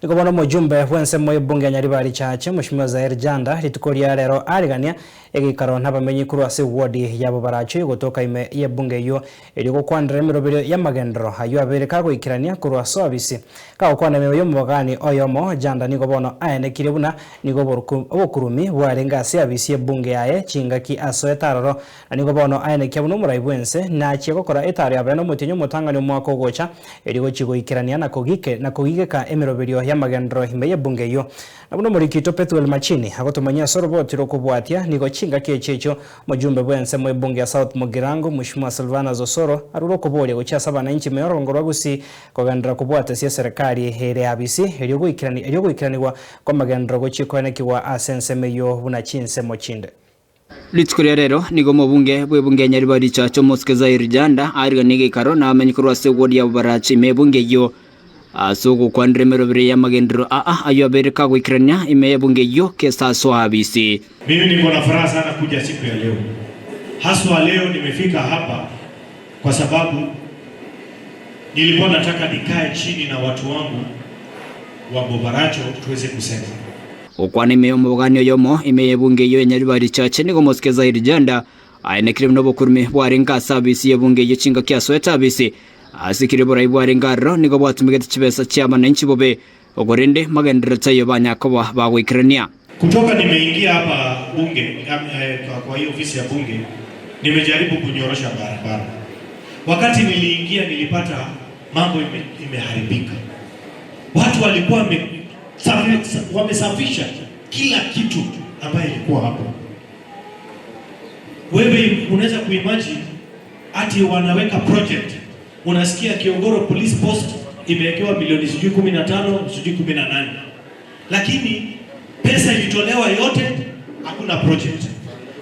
niko bono mujumbe wense mu bunge Nyaribari Church Mheshimiwa Zaire Janda ritukoria rero arigania egikaro n'abamenyi kuru ase wodi yabo baracho gotoka ime ye bunge yo eriko kwandira mirobero ya magendro ayo abereka goikirania kuru aso abisi ka okwana meyo mubagani oyomo Janda niko bono aenekire buna niko bokurumi bwarenga ase abisi ye bunge yaye chingaki aso etaroro niko bono aenekire buno murayi bwense na chigokora etari abeno mutinyo mutangani mwako gocha eriko chigoikirania na kogigeka emirobero ya magendro ime ye bunge yo nabuno murikito Pethuel Machini agotumanya sorobotiro kubwatia niko chinga kechecho mujumbe bwense mu bunge ya South Mugirango Mheshimiwa Silvana Zosoro aruro kubolia guchasa bananchi meyorongorwa gusi kogandra kubwata sia serikali here abisi eryogoikiranirwa kwa magendro gochikonekiwa asense meyo buna chinse mochinde Litskoria rero nigo mu bunge bwe Nyaribari Church Mosque Zaire Janda ariganige karo na amenyi kurwa se wodi ya barachi me bunge yo asugo kwandre merobere ya magendro ayo abereka gwikirania ime bunge yo kesa so abisi. Mimi niko na furaha sana kuja siku ya leo. Haswa leo nimefika hapa kwa sababu nilikuwa nataka nikae chini na watu wangu wa Bobaracho tuweze kusema. Okwani meyo mubagani yomo ime bunge yo Nyaribari Church nigo Mosque Zaire Janda ayenekire mnobo kurumi bwarenga sabisi ya bunge yo chinga kya sweta abisi. Asikire borai bwarengaro nigo bwatumigete chibesa chama nanchi bobe ogorende magendera tayo banyakoba bagwikirania. Kutoka nimeingia hapa bunge kwa hiyo ofisi ya bunge nimejaribu kunyorosha barabara. Wakati niliingia nilipata mambo imeharibika. Watu walikuwa wamesafisha kila kitu ambayo ilikuwa hapo. Wewe unaweza kuimagine ati wanaweka project. Unasikia Kiongoro Police Post imewekewa milioni 15 18, lakini pesa ilitolewa yote, hakuna project.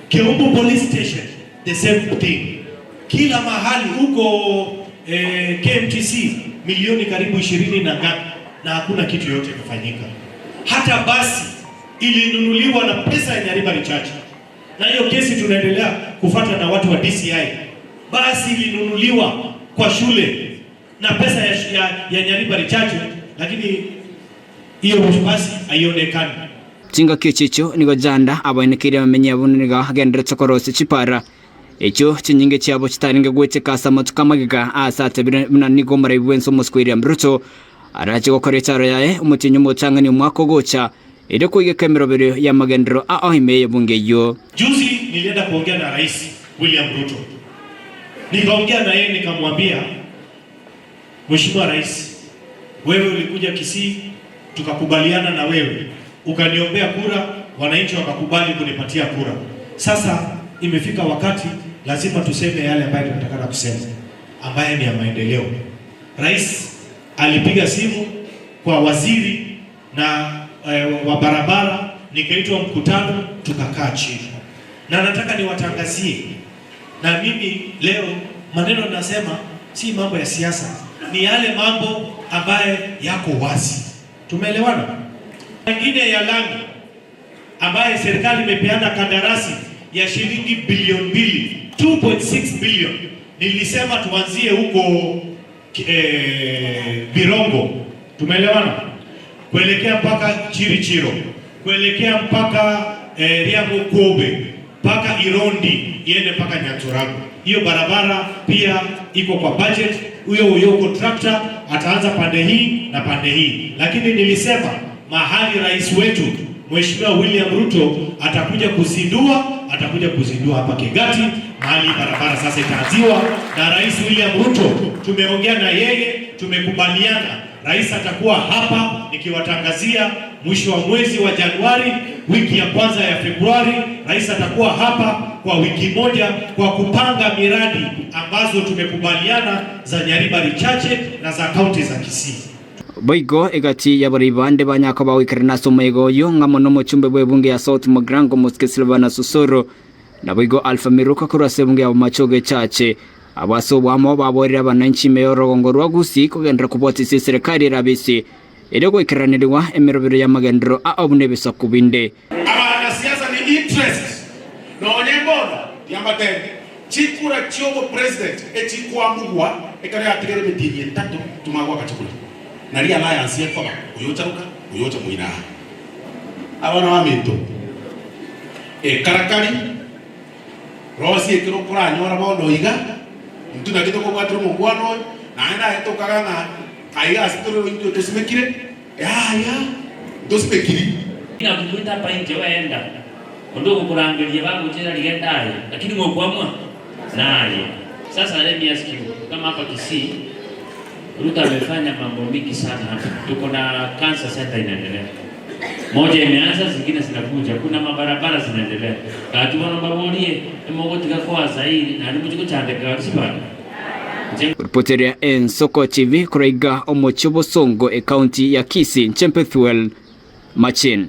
Keumbu Police Station the same thing. Kila mahali huko KMTC milioni karibu 20 na ngapi, na hakuna kitu yote kufanyika. Hata basi ilinunuliwa na pesa ya Nyaribari Church, na hiyo kesi tunaendelea kufuata na watu wa DCI. Basi ilinunuliwa kwa shule na pesa ya Nyaribari Church, lakini hiyo basi haionekani. Chinga kechecho nigo Janda abainekire amenya bunniga agendera chokorosi chipara echo chinyinge cyabo kitaringe gwete kasa matuka magiga asate bina nigo marayi bwenso Mosque Ruto araje gokoretaro yae umutinyo mutangani umwako gocha ere kuigeka emirobero ya magendero ime bunge yo. Juzi nilienda kuongea na Rais William Ruto. Nikaongea na yeye nikamwambia, Mheshimiwa Rais, wewe ulikuja Kisii tukakubaliana na wewe, ukaniombea kura, wananchi wakakubali kunipatia kura. Sasa imefika wakati lazima tuseme yale ambayo tunataka kusema, ambaye ni ya maendeleo. Rais alipiga simu kwa waziri na wa barabara, nikaitwa mkutano, tukakaa chini. Na nataka niwatangazie, na mimi leo maneno nasema si mambo ya siasa, ni yale mambo ambaye yako wazi. Tumeelewana? Mengine ya lami ambaye serikali imepeana kandarasi ya shilingi bilioni 2.6 bilioni. Nilisema tuanzie huko Birongo. Tumeelewana? Kuelekea mpaka Chirichiro, kuelekea mpaka Riamo Kobe, mpaka Irondi, iende mpaka Nyaturago. Hiyo barabara pia iko kwa budget. Huyo contractor ataanza pande hii na pande hii. Lakini nilisema mahali rais wetu Mheshimiwa William Ruto atakuja kuzindua hapa Kegati, mahali barabara sasa itaanziwa na Rais William Ruto. Tumeongea na yeye, tumekubaliana rais atakuwa hapa, nikiwatangazia mwisho wa mwezi wa Januari, wiki ya kwanza ya Februari, rais atakuwa hapa kwa wiki moja kwa kupanga miradi ambazo tumekubaliana za Nyaribari Church na za kaunti za Kisii. Boigo egati ya baribande banyako bawikirana somego yo ngamo no muchumbe bwe bunge ya South Mugirango Mosque Silvana Zosoro na boigo Alpha Miruka kurase bunge ya Machoge Church abaso bwamo baborera bananchi meyorongorwa gusi kugendera kubotisi serikali rabisi ere gwikiranirwa emirobero ya magendero obune bisa kubinde abana siasa ni interest no nyembono yamatende chikura chiobo president echikwambugwa ekare atigere bitinye tatu tumagwa kachikula na ria alliance yako uyocharuka uyocha muina abana wa minto karakari rosi ekiro kura nyora bono iga mtu na kitoko kwa tumo kwano na enda eto kagana aiga asitoro into tusimekire ya tusimekiri ina kuita hapa nje waenda ndio kukurangalia bangu jina ligendari lakini ngokwamwa naye sasa let me ask you kama hapa Kisii Ruto amefanya mambo mingi sana. Tuko na cancer center inaendelea. Moja imeanza, zingine zinakuja. Kuna mabarabara zinaendelea. Kati wana babonie emogotika kwa zaidi na ndimuchiko chandeka kisibana. Reporter ya Soko TV kuraiga Omochobo Songo e county ya Kisii Nchempethuel Machin.